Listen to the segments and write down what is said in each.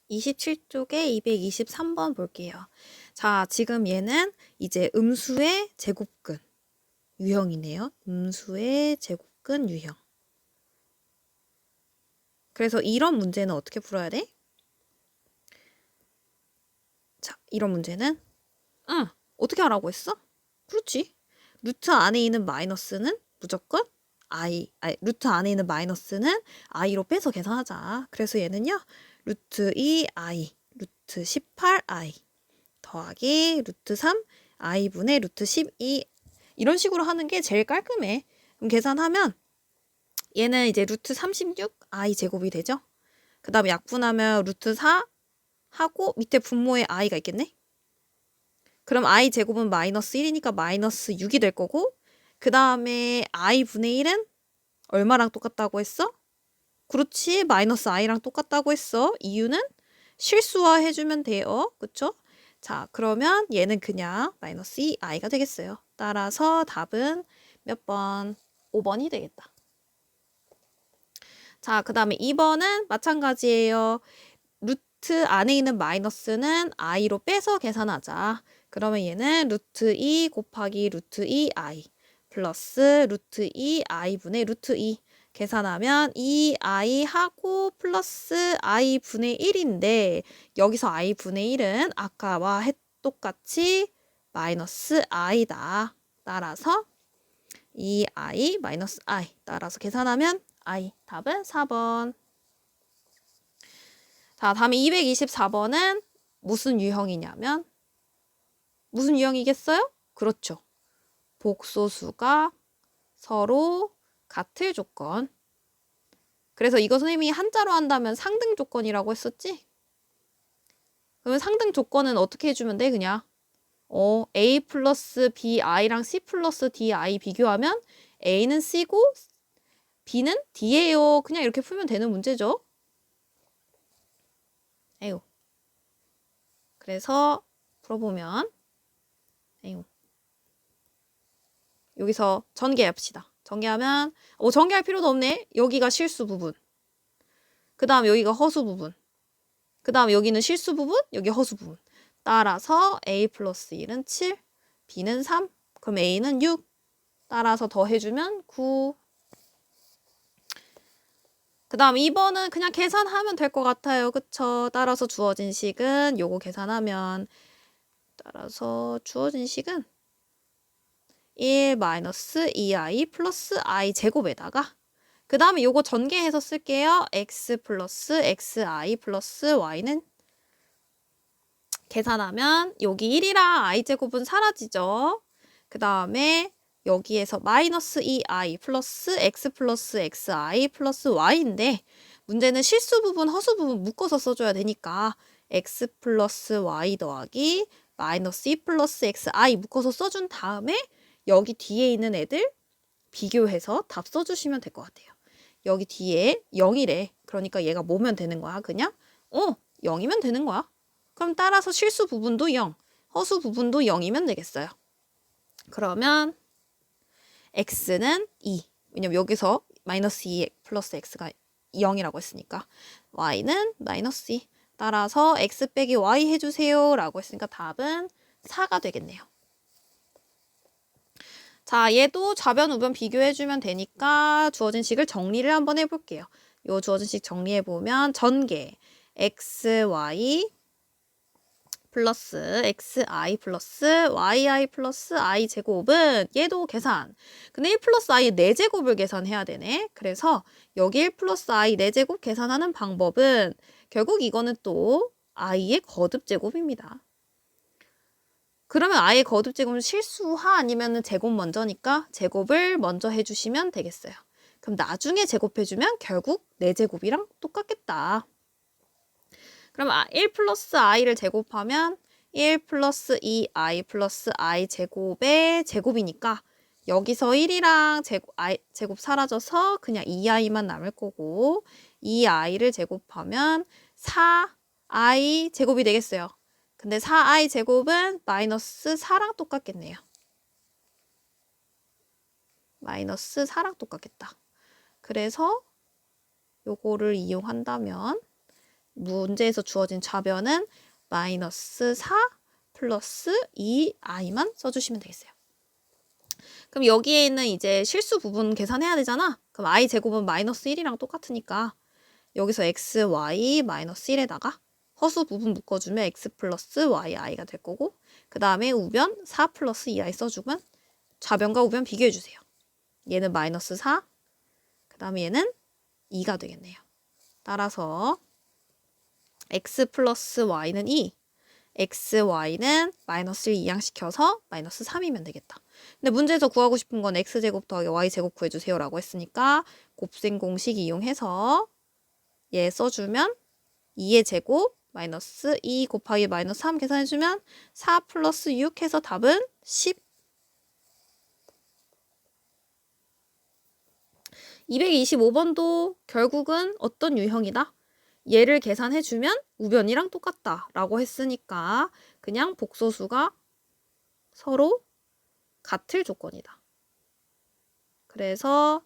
27쪽에 223번 볼게요. 자, 지금 얘는 이제 음수의 제곱근 유형이네요. 음수의 제곱근 유형. 그래서 이런 문제는 어떻게 풀어야 돼? 자, 이런 문제는 어떻게 하라고 했어? 그렇지. 루트 안에 있는 마이너스는 무조건 루트 안에 있는 마이너스는 i로 빼서 계산하자. 그래서 얘는요. 루트 2i, 루트 18i 더하기 루트 3 i분의 루트 12 이런 식으로 하는 게 제일 깔끔해. 그럼 계산하면 얘는 이제 루트 36 i 제곱이 되죠. 그 다음에 약분하면 루트 4 하고 밑에 분모에 i가 있겠네. 그럼 i 제곱은 마이너스 1이니까 마이너스 6이 될 거고 그 다음에 i분의 1은 얼마랑 똑같다고 했어? 그렇지. 마이너스 i랑 똑같다고 했어. 이유는 실수화 해주면 돼요. 그쵸? 자, 그러면 얘는 그냥 마이너스 2i가 되겠어요. 따라서 답은 몇 번? 5번이 되겠다. 자, 그 다음에 2번은 마찬가지예요. 루트 안에 있는 마이너스는 i로 빼서 계산하자. 그러면 얘는 루트 2 곱하기 루트 2i 플러스 루트 2i분의 루트 2 계산하면 2i 하고 플러스 i분의 1인데 여기서 i분의 1은 아까와 똑같이 마이너스 i다. 따라서 2i 마이너스 i 따라서 계산하면 i 답은 4번. 자, 다음에 224번은 무슨 유형이냐면 무슨 유형이겠어요? 그렇죠. 복소수가 서로 같을 조건. 그래서 이거 선생님이 한자로 한다면 상등 조건이라고 했었지? 그러면 상등 조건은 어떻게 해주면 돼? 그냥 A 플러스 BI랑 C 플러스 DI 비교하면 A는 C고 B는 D예요. 그냥 이렇게 풀면 되는 문제죠. 에휴. 그래서 풀어보면 에휴. 여기서 전개합시다. 전개하면 전개할 필요도 없네. 여기가 실수 부분. 그 다음 여기가 허수 부분. 그 다음 여기는 실수 부분, 여기 허수 부분. 따라서 A 플러스 1은 7, B는 3, 그럼 A는 6. 따라서 더해주면 9. 그 다음 2번은 그냥 계산하면 될 것 같아요. 그쵸? 따라서 주어진 식은 요거 계산하면 따라서 주어진 식은 1 마이너스 2i 플러스 i 제곱에다가 그 다음에 요거 전개해서 쓸게요. x 플러스 xi 플러스 y는 계산하면 여기 1이랑 i제곱은 사라지죠. 그 다음에 여기에서 마이너스 2i 플러스 x 플러스 xi 플러스 y인데 문제는 실수 부분, 허수 부분 묶어서 써줘야 되니까 x 플러스 y 더하기 마이너스 2 플러스 xi 묶어서 써준 다음에 여기 뒤에 있는 애들 비교해서 답 써주시면 될 것 같아요. 여기 뒤에 0이래. 그러니까 얘가 뭐면 되는 거야? 그냥 0이면 되는 거야. 그럼 따라서 실수 부분도 0, 허수 부분도 0이면 되겠어요. 그러면 x는 2. 왜냐면 여기서 마이너스 2 플러스 x가 0이라고 했으니까 y는 마이너스 2. 따라서 x 빼기 y 해주세요 라고 했으니까 답은 4가 되겠네요. 자, 얘도 좌변, 우변 비교해주면 되니까 주어진 식을 정리를 한번 해볼게요. 요 주어진 식 정리해보면 전개 x, y 플러스 xi 플러스 yi 플러스 i 제곱은 얘도 계산. 근데 1 플러스 i의 4제곱을 계산해야 되네. 그래서 여기 1 플러스 i 4제곱 계산하는 방법은 결국 이거는 또 i의 거듭 제곱입니다. 그러면 i의 거듭 제곱은 실수하 아니면 제곱 먼저니까 제곱을 먼저 해주시면 되겠어요. 그럼 나중에 제곱해주면 결국 4제곱이랑 똑같겠다. 그럼 1 플러스 i를 제곱하면 1 플러스 2i 플러스 i 제곱의 제곱이니까 여기서 1이랑 제곱 사라져서 그냥 2i만 남을 거고 2i를 제곱하면 4i 제곱이 되겠어요. 근데 4i 제곱은 마이너스 4랑 똑같겠네요. 마이너스 4랑 똑같겠다. 그래서 요거를 이용한다면 문제에서 주어진 좌변은 마이너스 4 플러스 2i만 써주시면 되겠어요. 그럼 여기에 있는 이제 실수 부분 계산해야 되잖아. 그럼 i 제곱은 마이너스 1이랑 똑같으니까 여기서 x, y 마이너스 1에다가 허수 부분 묶어주면 x 플러스 y, i가 될 거고 그 다음에 우변 4 플러스 2i 써주면 좌변과 우변 비교해주세요. 얘는 마이너스 4, 그 다음에 얘는 2가 되겠네요. 따라서 x 플러스 y는 2, x, y는 마이너스를 이항시켜서 마이너스 3이면 되겠다. 근데 문제에서 구하고 싶은 건 x제곱 더하기 y제곱 구해주세요 라고 했으니까 곱셈 공식 이용해서 얘 써주면 2의 제곱 마이너스 2 곱하기 마이너스 3 계산해주면 4 플러스 6 해서 답은 10. 225번도 결국은 어떤 유형이다? 얘를 계산해주면 우변이랑 똑같다 라고 했으니까 그냥 복소수가 서로 같을 조건이다. 그래서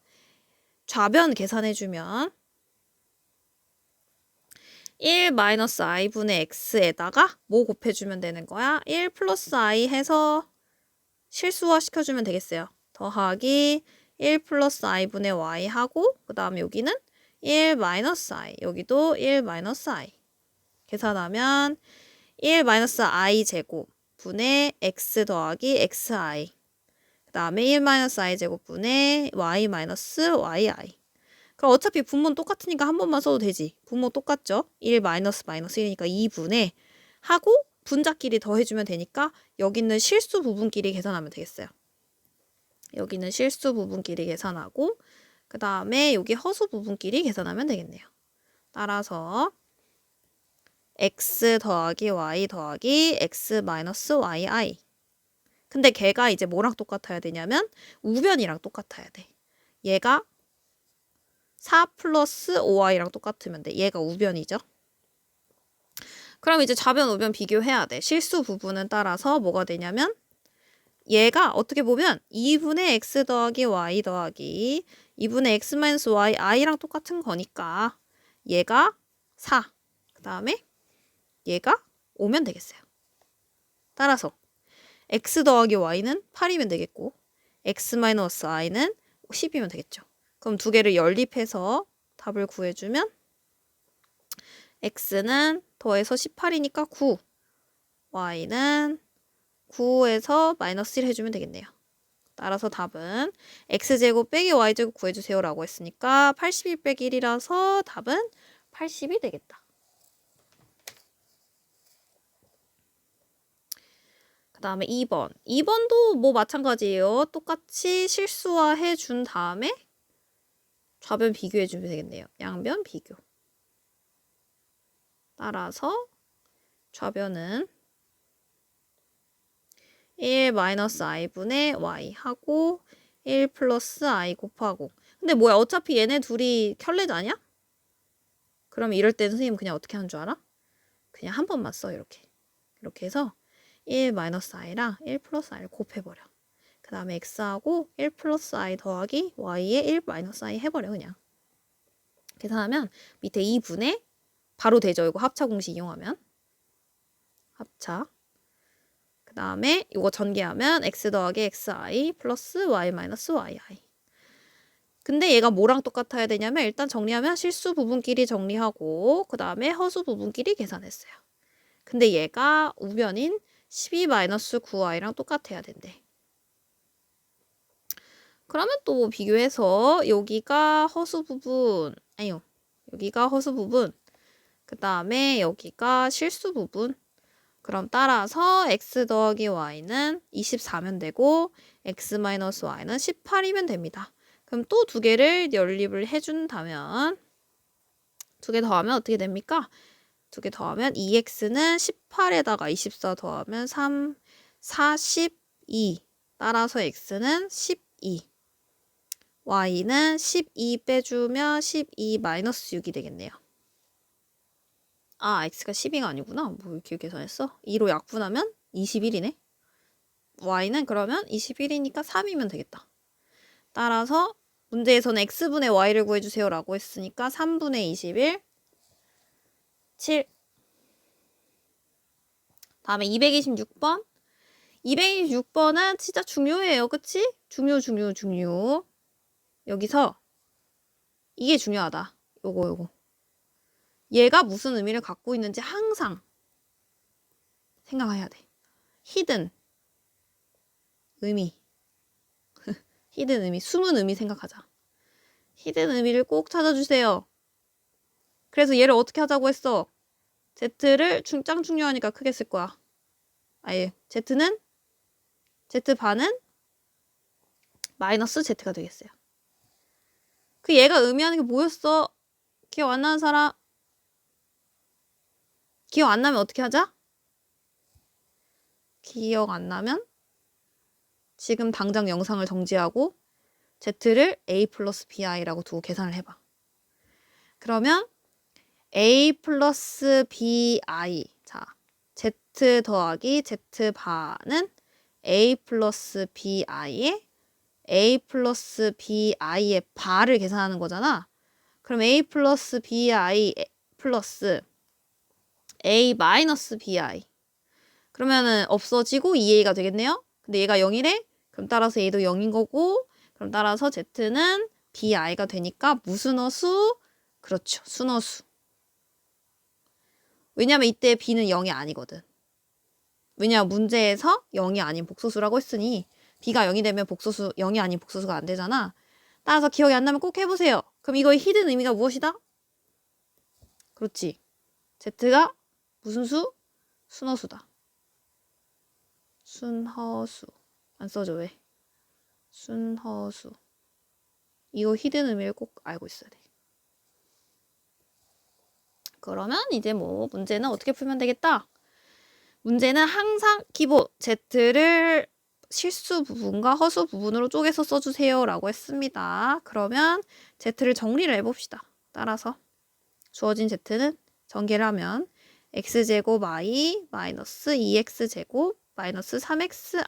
좌변 계산해주면 1 마이너스 i분의 x에다가 뭐 곱해주면 되는 거야? 1 플러스 i 해서 실수화 시켜주면 되겠어요. 더하기 1 플러스 i분의 y 하고 그 다음에 여기는 1 마이너스 i, 여기도 1 마이너스 i. 계산하면 1 마이너스 i 제곱 분의 x 더하기 xi. 그 다음에 1 마이너스 i 제곱 분의 y 마이너스 yi. 그럼 어차피 분모는 똑같으니까 한 번만 써도 되지. 분모 똑같죠? 1 마이너스 마이너스 1이니까 2분의 하고 분자끼리 더해주면 되니까 여기 있는 실수 부분끼리 계산하면 되겠어요. 여기는 실수 부분끼리 계산하고 그 다음에 여기 허수 부분끼리 계산하면 되겠네요. 따라서 x 더하기 y 더하기 x 마이너스 yi. 근데 걔가 이제 뭐랑 똑같아야 되냐면 우변이랑 똑같아야 돼. 얘가 4 플러스 5i랑 똑같으면 돼. 얘가 우변이죠. 그럼 이제 좌변 우변 비교해야 돼. 실수 부분은 따라서 뭐가 되냐면 얘가 어떻게 보면 2분의 x 더하기 y 더하기 2분의 x 마이너스 y i랑 똑같은 거니까 얘가 4, 그 다음에 얘가 5면 되겠어요. 따라서 x 더하기 y는 8이면 되겠고 x 마이너스 i는 10이면 되겠죠. 그럼 두 개를 연립해서 답을 구해주면 x는 더해서 18이니까 9, y는 9에서 마이너스 1 해주면 되겠네요. 따라서 답은 x제곱 빼기 y제곱 구해주세요 라고 했으니까 81 빼기 1이라서 답은 80이 되겠다. 그 다음에 2번. 2번도 뭐 마찬가지예요. 똑같이 실수화 해준 다음에 좌변 비교해주면 되겠네요. 양변 비교. 따라서 좌변은 1 마이너스 i분의 y 하고 1 플러스 i 곱하고 근데 뭐야 어차피 얘네 둘이 켤레 아니야? 그럼 이럴 때 선생님 그냥 어떻게 하는 줄 알아? 그냥 한 번만 써 이렇게 해서 1 마이너스 i랑 1 플러스 i를 곱해버려. 그 다음에 x하고 1 플러스 i 더하기 y에 1 마이너스 i 해버려 그냥. 계산하면 밑에 2분의 바로 되죠. 이거 합차 공식 이용하면. 합차. 그 다음에 이거 전개하면 x 더하기 xi 플러스 y 마이너스 yi. 근데 얘가 뭐랑 똑같아야 되냐면 일단 정리하면 실수 부분끼리 정리하고 그 다음에 허수 부분끼리 계산했어요. 근데 얘가 우변인 12 마이너스 9i랑 똑같아야 된대. 그러면 또 비교해서 여기가 허수 부분, 아니요. 여기가 허수 부분, 그 다음에 여기가 실수 부분. 그럼 따라서 x 더하기 y는 24면 되고 x 마이너스 y는 18이면 됩니다. 그럼 또 두 개를 연립을 해준다면 두 개 더하면 어떻게 됩니까? 두 개 더하면 2x는 18에다가 24 더하면 3, 42. 따라서 x는 12. y는 12 빼주면 12 마이너스 6이 되겠네요. 아, x가 12가 아니구나. 뭐 이렇게 계산했어? 2로 약분하면 21이네. y는 그러면 21이니까 3이면 되겠다. 따라서 문제에서는 x분의 y를 구해주세요 라고 했으니까 3분의 21 227. 다음에 226번. 226번은 진짜 중요해요. 그치? 중요. 여기서 이게 중요하다. 요거. 얘가 무슨 의미를 갖고 있는지 항상 생각해야 돼. 히든 의미. 히든 의미, 숨은 의미 생각하자. 히든 의미를 꼭 찾아주세요. 그래서 얘를 어떻게 하자고 했어? Z를 짱 중요하니까 크게 쓸 거야. 아예 Z반은 마이너스 Z가 되겠어요. 그 얘가 의미하는 게 뭐였어? 기억 안 나는 사람? 기억 안 나면 어떻게 하자? 기억 안 나면 지금 당장 영상을 정지하고 Z를 A 플러스 BI라고 두고 계산을 해봐. 그러면 A 플러스 BI. 자, Z 더하기 Z반은 A 플러스 BI에 A 플러스 BI의 바를 계산하는 거잖아. 그럼 A 플러스 BI 플러스 A 마이너스 BI. 그러면은 없어지고 2A가 되겠네요. 근데 얘가 0이래? 그럼 따라서 A도 0인 거고, 그럼 따라서 Z는 BI가 되니까 무슨 어수? 그렇죠. 순어수. 왜냐면 이때 B는 0이 아니거든. 왜냐면 문제에서 0이 아닌 복소수라고 했으니 B가 0이 되면 복소수, 0이 아닌 복소수가 안 되잖아. 따라서 기억이 안 나면 꼭 해보세요. 그럼 이거의 히든 의미가 무엇이다? 그렇지. Z가 무슨 수? 순어수다. 순허수. 안 써줘 왜? 순허수. 이거 히든 의미를 꼭 알고 있어야 돼. 그러면 이제 뭐 문제는 어떻게 풀면 되겠다? 문제는 항상 기본 Z를 실수 부분과 허수 부분으로 쪼개서 써주세요 라고 했습니다. 그러면 Z를 정리를 해봅시다. 따라서 주어진 Z는 전개를 하면 x제곱 i 마이너스 2x제곱 마이너스 3xi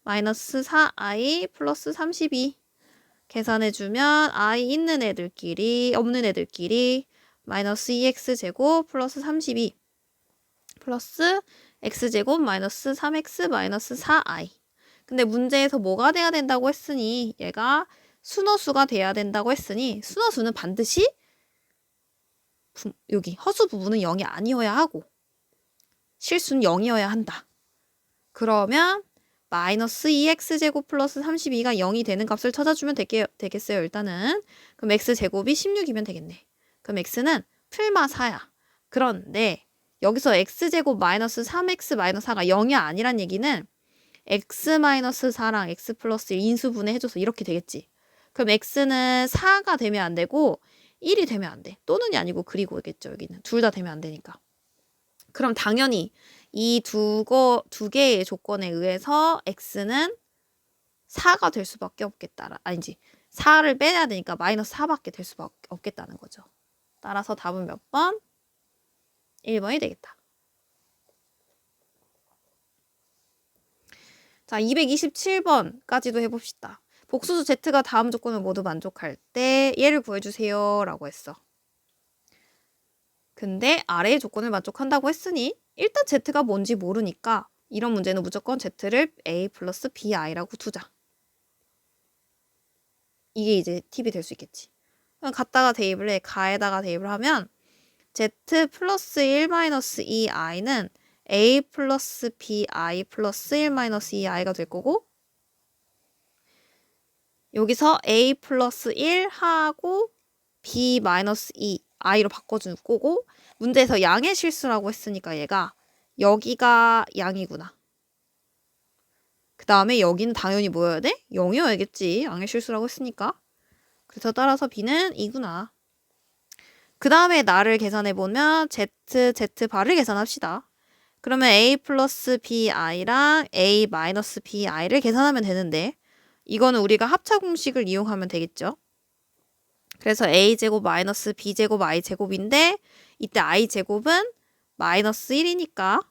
마이너스 4i 플러스 32 계산해주면 i 있는 애들끼리 없는 애들끼리 마이너스 2x제곱 플러스 32 플러스 x제곱 마이너스 3x 마이너스 4i. 근데 문제에서 뭐가 돼야 된다고 했으니 얘가 순어수가 돼야 된다고 했으니 순어수는 반드시 여기 허수 부분은 0이 아니어야 하고 실수는 0이어야 한다. 그러면 마이너스 2x제곱 플러스 32가 0이 되는 값을 찾아주면 되겠어요. 일단은. 그럼 x제곱이 16이면 되겠네. 그럼 x는 풀마 4야. 그런데 여기서 x제곱 마이너스 3x 마이너스 4가 0이 아니란 얘기는 x 마이너스 4랑 x 플러스 1 인수분해 해줘서 이렇게 되겠지. 그럼 x는 4가 되면 안 되고 1이 되면 안 돼. 또는이 아니고 그리고겠죠. 여기는. 둘 다 되면 안 되니까. 그럼 당연히 이 두 개의 조건에 의해서 x는 4가 될 수밖에 없겠다. 아니지. 4를 빼야 되니까 마이너스 4밖에 될 수밖에 없겠다는 거죠. 따라서 답은 몇 번? 1번이 되겠다. 자, 227번까지도 해봅시다. 복수수 Z가 다음 조건을 모두 만족할 때 얘를 구해주세요 라고 했어. 근데 아래의 조건을 만족한다고 했으니 일단 Z가 뭔지 모르니까 이런 문제는 무조건 Z를 A 플러스 BI라고 두자. 이게 이제 팁이 될 수 있겠지. 그럼 갖다가 대입을 해. 가에다가 대입을 하면 Z 플러스 1 마이너스 2i는 A 플러스 BI 플러스 1 마이너스 2i가 될 거고 여기서 A 플러스 1하고 B 마이너스 2i로 바꿔줄 거고 문제에서 양의 실수라고 했으니까 얘가 여기가 양이구나. 그 다음에 여기는 당연히 뭐여야 돼? 0이어야겠지. 양의 실수라고 했으니까. 그래서 따라서 B는 2구나. 그 다음에 나를 계산해보면 Z바를 계산합시다. 그러면 A 플러스 BI랑 A 마이너스 BI를 계산하면 되는데 이거는 우리가 합차 공식을 이용하면 되겠죠. 그래서 A제곱 마이너스 B제곱 I제곱인데 이때 I제곱은 마이너스 1이니까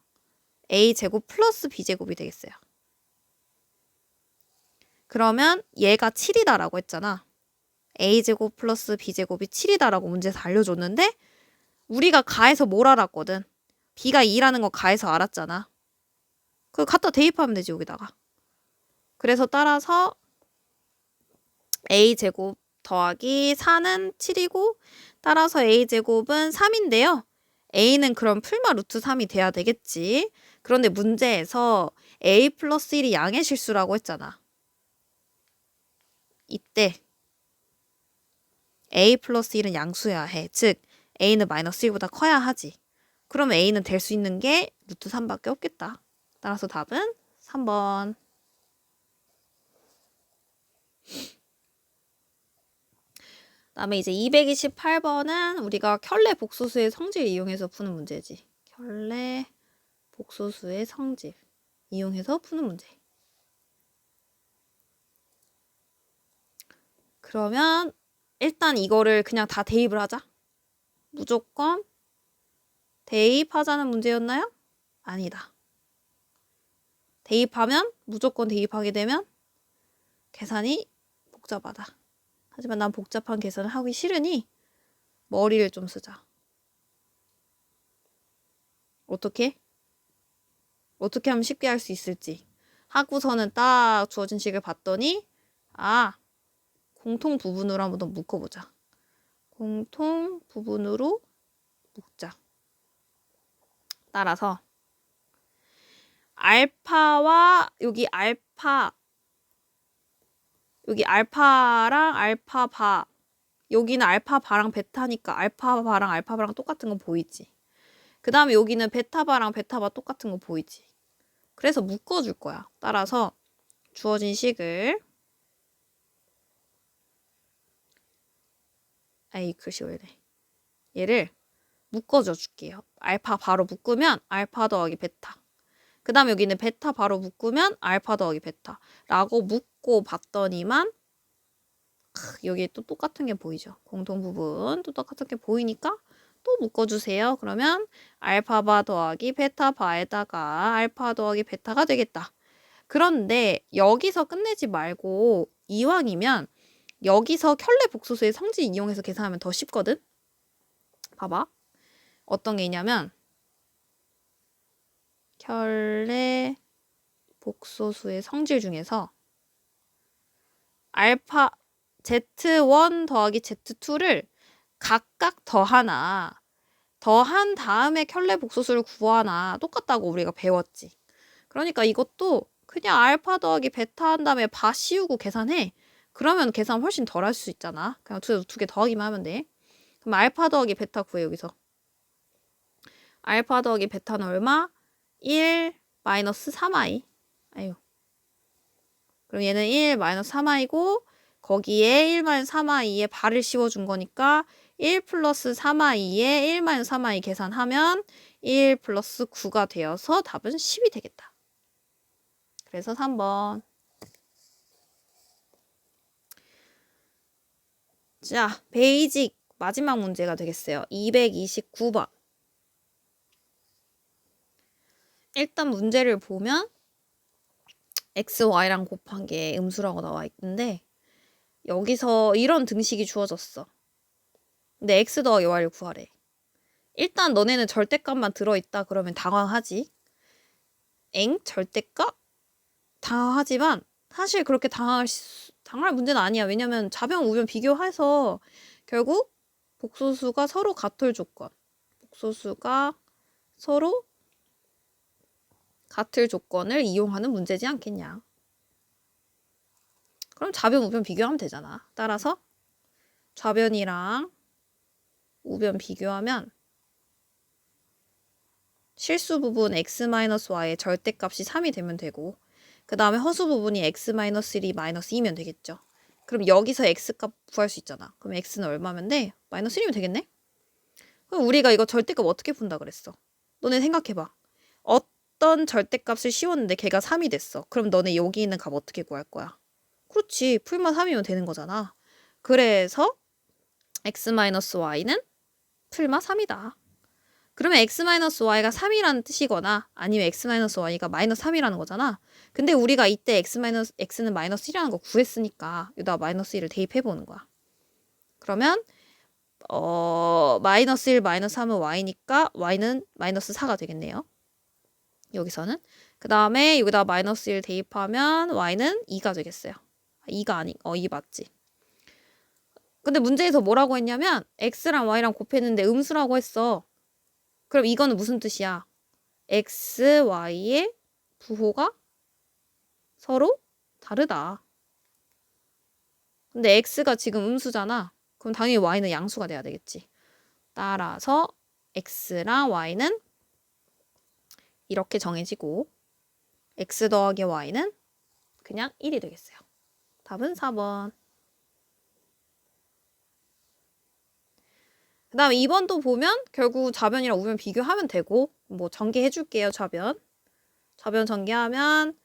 A제곱 플러스 B제곱이 되겠어요. 그러면 얘가 7이다라고 했잖아. A제곱 플러스 B제곱이 7이다라고 문제에서 알려줬는데 우리가 가해서 뭘 알았거든? b가 2라는 거 가해서 알았잖아. 그거 갖다 대입하면 되지 여기다가. 그래서 따라서 a제곱 더하기 4는 7이고 따라서 a제곱은 3인데요. a는 그럼 풀마 루트 3이 돼야 되겠지. 그런데 문제에서 a 플러스 1이 양의 실수라고 했잖아. 이때 a 플러스 1은 양수여야 해. 즉 a는 마이너스 1보다 커야 하지. 그럼 a는 될 수 있는 게 루트 3밖에 없겠다. 따라서 답은 3번. 그다음에 이제 228번은 우리가 켤레 복소수의 성질 이용해서 푸는 문제지. 켤레 복소수의 성질 이용해서 푸는 문제. 그러면 일단 이거를 그냥 다 대입을 하자. 무조건 대입하자는 문제였나요? 아니다. 대입하면 무조건 대입하게 되면 계산이 복잡하다. 하지만 난 복잡한 계산을 하기 싫으니 머리를 좀 쓰자. 어떻게? 어떻게 하면 쉽게 할 수 있을지. 하고서는 딱 주어진 식을 봤더니 공통 부분으로 한번 묶어보자. 공통 부분으로 묶자. 따라서 알파와 여기 알파랑 알파바 여기는 알파바랑 베타니까 알파바랑 똑같은 거 보이지. 그 다음에 여기는 베타바랑 베타바 똑같은 거 보이지. 그래서 묶어줄 거야. 따라서 주어진 식을 글씨 왜 이래. 얘를 묶어줘 줄게요. 알파 바로 묶으면 알파 더하기 베타. 그 다음에 여기는 베타 바로 묶으면 알파 더하기 베타 라고 묶고 봤더니만 여기에 또 똑같은 게 보이죠. 공통 부분 또 똑같은 게 보이니까 또 묶어주세요. 그러면 알파바 더하기 베타바에다가 알파 더하기 베타가 되겠다. 그런데 여기서 끝내지 말고 이왕이면 여기서 켤레 복소수의 성질 이용해서 계산하면 더 쉽거든. 봐봐. 어떤 게 있냐면 켤레 복소수의 성질 중에서 알파 Z1 더하기 Z2를 각각 더한 다음에 켤레 복소수를 구하나 똑같다고 우리가 배웠지. 그러니까 이것도 그냥 알파 더하기 베타 한 다음에 바 씌우고 계산해. 그러면 계산 훨씬 덜 할 수 있잖아. 그냥 두 개 더하기만 하면 돼. 그럼 알파 더하기 베타 구해 여기서. 알파 더하기 베타는 얼마? 1 마이너스 3i. 아유. 그럼 얘는 1 마이너스 3i고 거기에 1 마이너스 3i에 발을 씌워준 거니까 1 플러스 3i에 1 마이너스 3i 계산하면 1 플러스 9가 되어서 답은 10이 되겠다. 그래서 3번. 자, 베이직 마지막 문제가 되겠어요. 229번. 일단 문제를 보면 x, y랑 곱한 게 음수라고 나와 있는데 여기서 이런 등식이 주어졌어. 근데 x 더하기 y를 구하래. 일단 너네는 절대값만 들어있다 그러면 당황하지. 절대값? 당황하지만 사실 그렇게 당할 문제는 아니야. 왜냐면 좌변 우변 비교해서 결국 복소수가 서로 같을 조건. 복소수가 서로 같을 조건을 이용하는 문제지 않겠냐. 그럼 좌변 우변 비교하면 되잖아. 따라서 좌변이랑 우변 비교하면 실수 부분 x-y의 절대값이 3이 되면 되고 그 다음에 허수 부분이 x-1이 -2면 되겠죠. 그럼 여기서 x값 구할 수 있잖아. 그럼 x는 얼마면 돼? -1이면 되겠네? 그럼 우리가 이거 절대값 어떻게 푼다 그랬어? 너네 생각해봐. 어떤 절대값을 씌웠는데 걔가 3이 됐어. 그럼 너네 여기 있는 값 어떻게 구할 거야? 그렇지. 풀마 3이면 되는 거잖아. 그래서 x-y는 풀마 3이다. 그러면 x-y가 3이라는 뜻이거나 아니면 x-y가 -3이라는 거잖아. 근데 우리가 이때 x는 -1이라는 거 구했으니까 여기다 -1을 대입해보는 거야. 그러면 마이너스 1, 마이너스 3은 y니까 y는 마이너스 4가 되겠네요. 여기서는. 그 다음에 여기다 마이너스 1 대입하면 y는 2가 되겠어요. 2가 2 맞지. 근데 문제에서 뭐라고 했냐면 x랑 y랑 곱했는데 음수라고 했어. 그럼 이거는 무슨 뜻이야? x, y의 부호가 서로 다르다. 근데 x가 지금 음수잖아. 그럼 당연히 y는 양수가 돼야 되겠지. 따라서 x랑 y는 이렇게 정해지고 x 더하기 y는 그냥 1이 되겠어요. 답은 4번. 그 다음 2번도 보면 결국 좌변이랑 우변 비교하면 되고 뭐 전개해 줄게요. 좌변 전개하면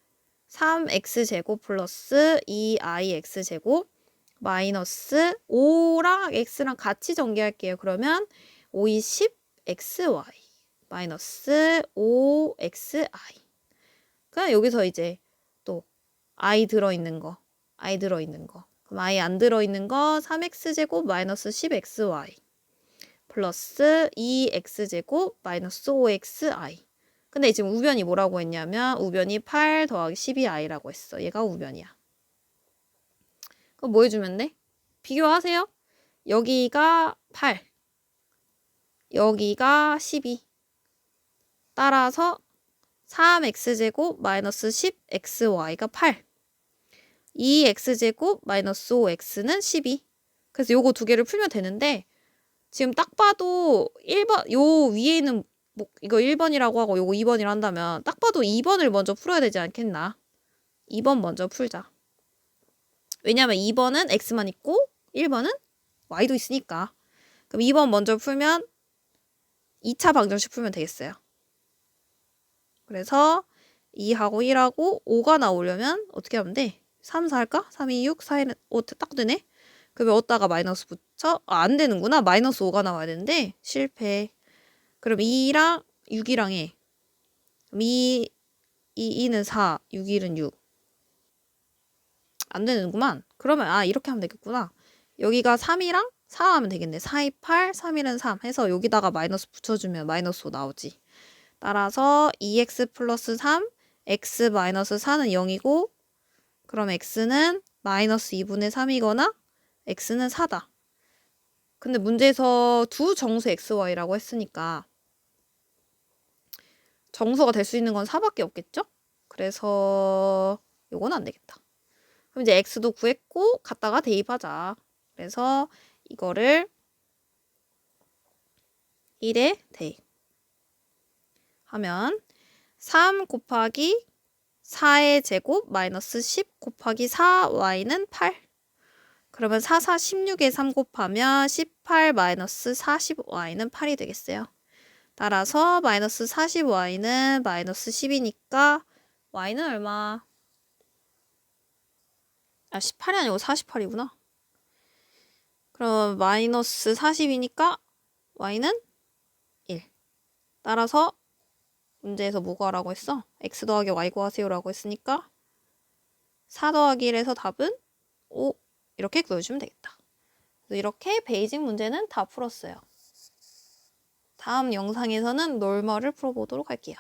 3x제곱 플러스 2ix제곱 마이너스 5랑 x랑 같이 전개할게요. 그러면 5이 10xy 마이너스 5xi. 그냥 여기서 이제 또 i 들어있는 거. 그럼 i 안 들어있는 거 3x제곱 마이너스 10xy 플러스 2x제곱 마이너스 5xi. 근데 지금 우변이 뭐라고 했냐면 우변이 8 더하기 12i라고 했어. 얘가 우변이야. 그럼 뭐 해주면 돼? 비교하세요. 여기가 8. 여기가 12. 따라서 3x제곱 마이너스 10xy가 8. 2x제곱 마이너스 5x는 12. 그래서 요거 두 개를 풀면 되는데 지금 딱 봐도 1번 요 위에 있는 뭐 이거 1번이라고 하고 요거 2번이라 한다면 딱 봐도 2번을 먼저 풀어야 되지 않겠나? 2번 먼저 풀자. 왜냐면 2번은 x만 있고 1번은 y도 있으니까. 그럼 2번 먼저 풀면 2차 방정식 풀면 되겠어요. 그래서 2하고 1하고 5가 나오려면 어떻게 하면 돼? 3, 4 할까? 3, 2, 6, 4, 1, 5 딱 되네? 그러면 어디다가 마이너스 붙여? 안 되는구나. 마이너스 5가 나와야 되는데 실패. 그럼 2랑 6이랑 해. 그럼 2는 4, 6, 1은 6. 안 되는구만. 그러면 이렇게 하면 되겠구나. 여기가 3이랑 4 하면 되겠네. 4, 2, 8, 3, 1은 3 해서 여기다가 마이너스 붙여주면 마이너스 5 나오지. 따라서 2x 플러스 3, x 마이너스 4는 0이고 그럼 x는 마이너스 2분의 3이거나 x는 4다. 근데 문제에서 두 정수 xy라고 했으니까 정수가 될 수 있는 건 4밖에 없겠죠? 그래서 요건 안 되겠다. 그럼 이제 x도 구했고 갖다가 대입하자. 그래서 이거를 1에 대입하면 3 곱하기 4의 제곱 마이너스 10 곱하기 4y는 8. 그러면 4, 4, 16에 3 곱하면 18 마이너스 40y는 8이 되겠어요. 따라서 마이너스 40y는 마이너스 10이니까 y는 얼마? 18이 아니고 48이구나. 그럼 마이너스 40이니까 y는 1. 따라서 문제에서 뭐 구하라고 했어? x 더하기 y 구하세요라고 했으니까 4 더하기 1에서 답은 5 이렇게 구해주면 되겠다. 이렇게 베이직 문제는 다 풀었어요. 다음 영상에서는 놀머를 풀어보도록 할게요.